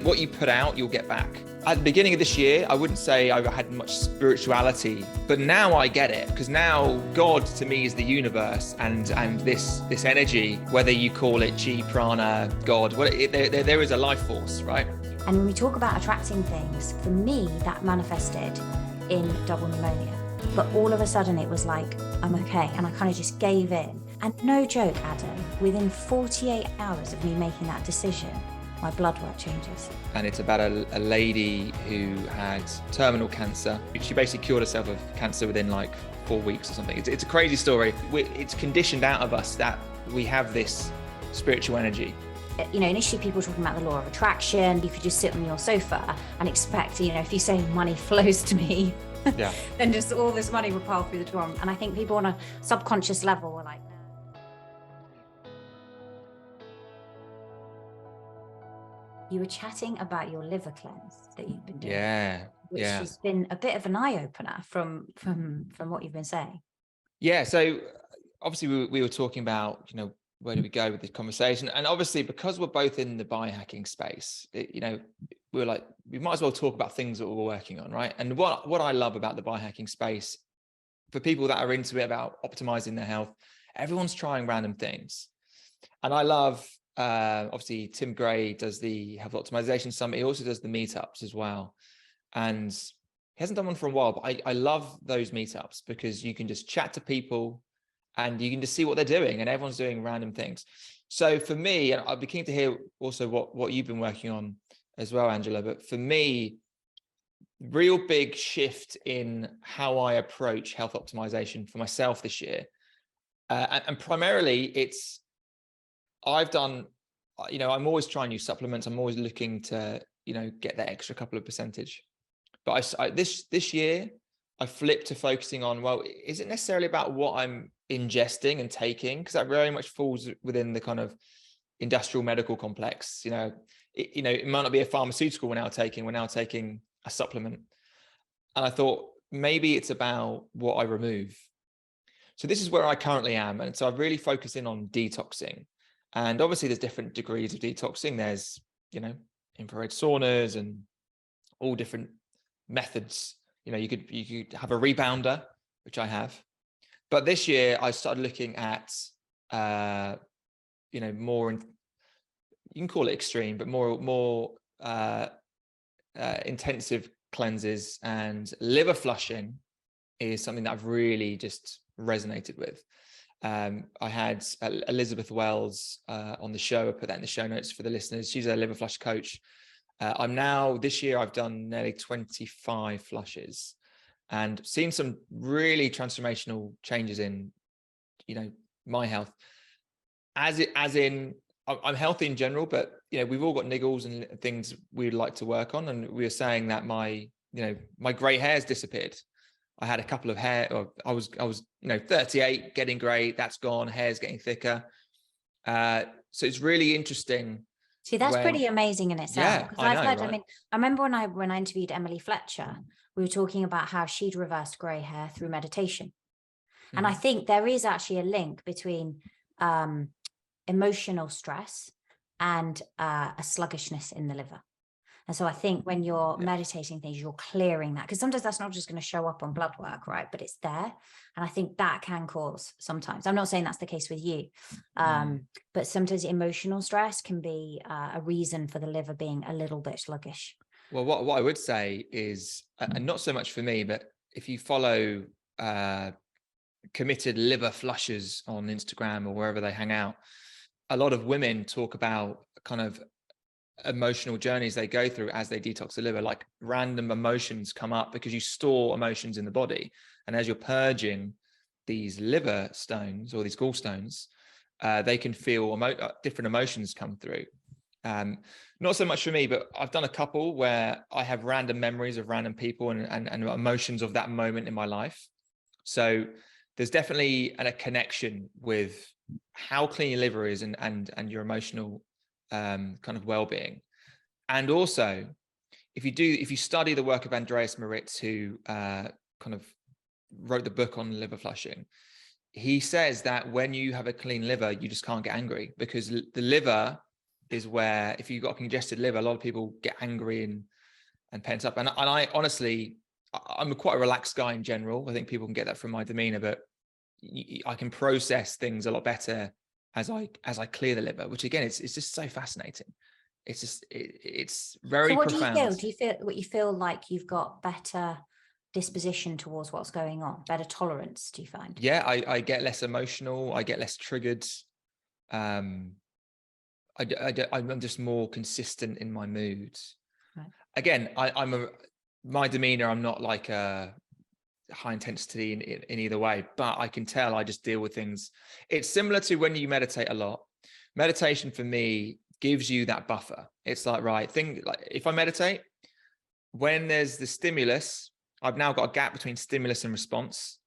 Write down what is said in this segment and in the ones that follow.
what you put out, you'll get back. At the beginning of this year, I wouldn't say I had much spirituality, but now I get it, because now God to me is the universe and this energy, whether you call it chi, prana, God, there is a life force, right? And when we talk about attracting things, for me, that manifested in double pneumonia. But all of a sudden it was like, I'm okay. And I kind of just gave in. And no joke, Adam, within 48 hours of me making that decision, my blood work changes. And it's about a lady who had terminal cancer. She basically cured herself of cancer within like 4 weeks or something. It's a crazy story. It's conditioned out of us that we have this spiritual energy. You know, initially people were talking about the law of attraction. You could just sit on your sofa and expect, you know, if you say money flows to me, yeah, then just all this money will pile through the door. And I think people on a subconscious level were like, you were chatting about your liver cleanse that you've been doing, which has been a bit of an eye-opener from what you've been saying. Yeah, so obviously we were talking about, you know, where do we go with this conversation? And obviously, because we're both in the biohacking space, you know, we were like, we might as well talk about things that we're working on, right? And what I love about the biohacking space, for people that are into it about optimizing their health, everyone's trying random things. And I love, obviously, Tim Gray does the Health Optimization Summit. He also does the meetups as well. And he hasn't done one for a while, but I love those meetups because you can just chat to people and you can just see what they're doing, and everyone's doing random things. So for me, and I'd be keen to hear also what you've been working on as well, Angela, but for me, real big shift in how I approach health optimization for myself this year. And primarily I've done, you know, I'm always trying new supplements. I'm always looking to, you know, get that extra couple of percentage. But this year, I flipped to focusing on, well, is it necessarily about what I'm ingesting and taking? Because that very much falls within the kind of industrial medical complex. You know, it might not be a pharmaceutical we're now taking a supplement. And I thought maybe it's about what I remove. So this is where I currently am. And so I've really focused in on detoxing. And obviously there's different degrees of detoxing. There's, you know, infrared saunas and all different methods. You know, you could have a rebounder, which I have. But this year I started looking at, you know, more, you can call it extreme, but more intensive cleanses, and liver flushing is something that I've really just resonated with. I had Elizabeth Wells on the show. I put that in the show notes for the listeners. She's a liver flush coach. This year I've done nearly 25 flushes and seen some really transformational changes in, you know, my health. As in, I'm healthy in general, but, you know, we've all got niggles and things we'd like to work on. And we were saying that my gray hair's disappeared. I had a couple of hair, or I was, you know, 38, getting gray. That's gone. Hair's getting thicker. So it's really interesting. See, that's pretty amazing in itself. Yeah, because I've heard, right? I mean, I remember when I interviewed Emily Fletcher, we were talking about how she'd reversed grey hair through meditation. Mm-hmm. And I think there is actually a link between emotional stress and a sluggishness in the liver. And so I think when you're meditating things, you're clearing that, because sometimes that's not just going to show up on blood work, right? But it's there. And I think that can cause sometimes, I'm not saying that's the case with you, but sometimes emotional stress can be a reason for the liver being a little bit sluggish. Well, what I would say is, and not so much for me, but if you follow committed liver flushers on Instagram or wherever they hang out, a lot of women talk about kind of emotional journeys they go through as they detox the liver. Like random emotions come up because you store emotions in the body, and as you're purging these liver stones or these gallstones, they can feel different emotions come through. Not so much for me, but I've done a couple where I have random memories of random people and emotions of that moment in my life. So there's definitely a connection with how clean your liver is and your emotional kind of well-being. And also, if you study the work of Andreas Moritz, who kind of wrote the book on liver flushing, he says that when you have a clean liver, you just can't get angry, because the liver is where if you've got a congested liver, a lot of people get angry and pent up. And I honestly, I'm quite a relaxed guy in general. I think people can get that from my demeanor, but I can process things a lot better as I clear the liver, which again, it's just so fascinating. It's just, it's very So what profound. do you feel? Do you feel what you feel like you've got better disposition towards what's going on, better tolerance, do you find? Yeah, I get less emotional. I get less triggered. I'm just more consistent in my moods. Right. Again, my demeanor, I'm not like a high intensity in either way, but I can tell I just deal with things. It's similar to when you meditate a lot. Meditation for me gives you that buffer. It's like, right, like if I meditate, when there's the stimulus, I've now got a gap between stimulus and response,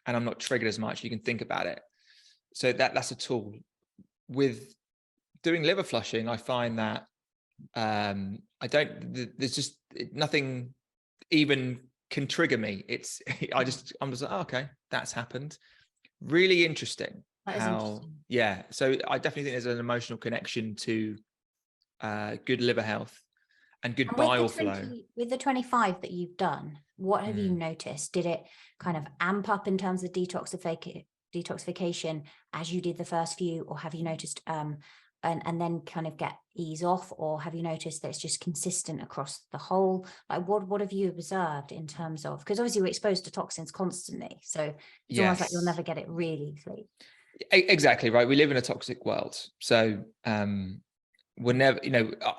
and I'm not triggered as much. You can think about it. So that's a tool. With doing liver flushing, I find that there's just nothing even can trigger me. I'm just like, oh, okay, that's happened. Really interesting. Yeah. So I definitely think there's an emotional connection to good liver health and good bile flow. With the 25 that you've done, what have you noticed? Did it kind of amp up in terms of detoxification as you did the first few, or have you noticed and then kind of ease off, or have you noticed that it's just consistent across the whole? Like what have you observed in terms of, because obviously we're exposed to toxins constantly, so it's almost like you'll never get it really clean. Exactly right. We live in a toxic world, so we're never,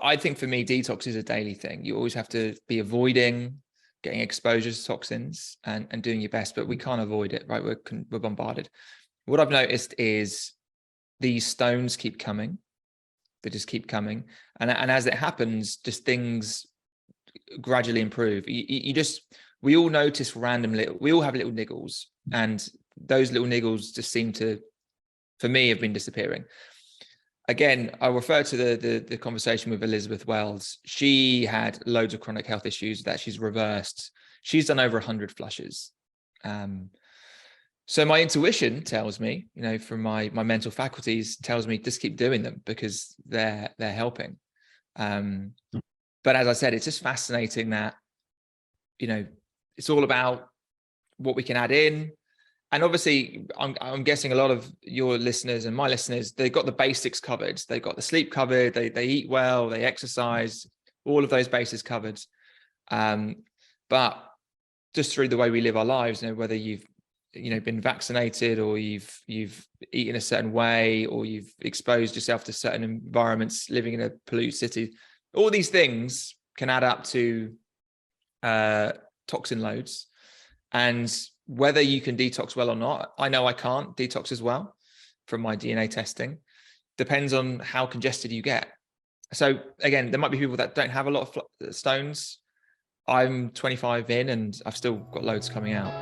I think for me, detox is a daily thing. You always have to be avoiding getting exposure to toxins and doing your best, but we can't avoid it, right? We're bombarded. What I've noticed is these stones keep coming. They just keep coming. And as it happens, just things gradually improve. We all notice we all have little niggles, and those little niggles just seem to, for me, have been disappearing. Again, I'll refer to the conversation with Elizabeth Wells. She had loads of chronic health issues that she's reversed. She's done over 100 flushes. So my intuition tells me, from my mental faculties, tells me just keep doing them because they're helping. But as I said, it's just fascinating that, it's all about what we can add in. And obviously, I'm guessing a lot of your listeners and my listeners, they've got the basics covered. They've got the sleep covered. They eat well. They exercise. All of those bases covered. But just through the way we live our lives, whether you've been vaccinated, or you've eaten a certain way, or you've exposed yourself to certain environments, living in a polluted city, all these things can add up to toxin loads. And whether you can detox well or not, I know I can't detox as well from my DNA testing. Depends on how congested you get. So again, there might be people that don't have a lot of stones. I'm 25 in and I've still got loads coming out.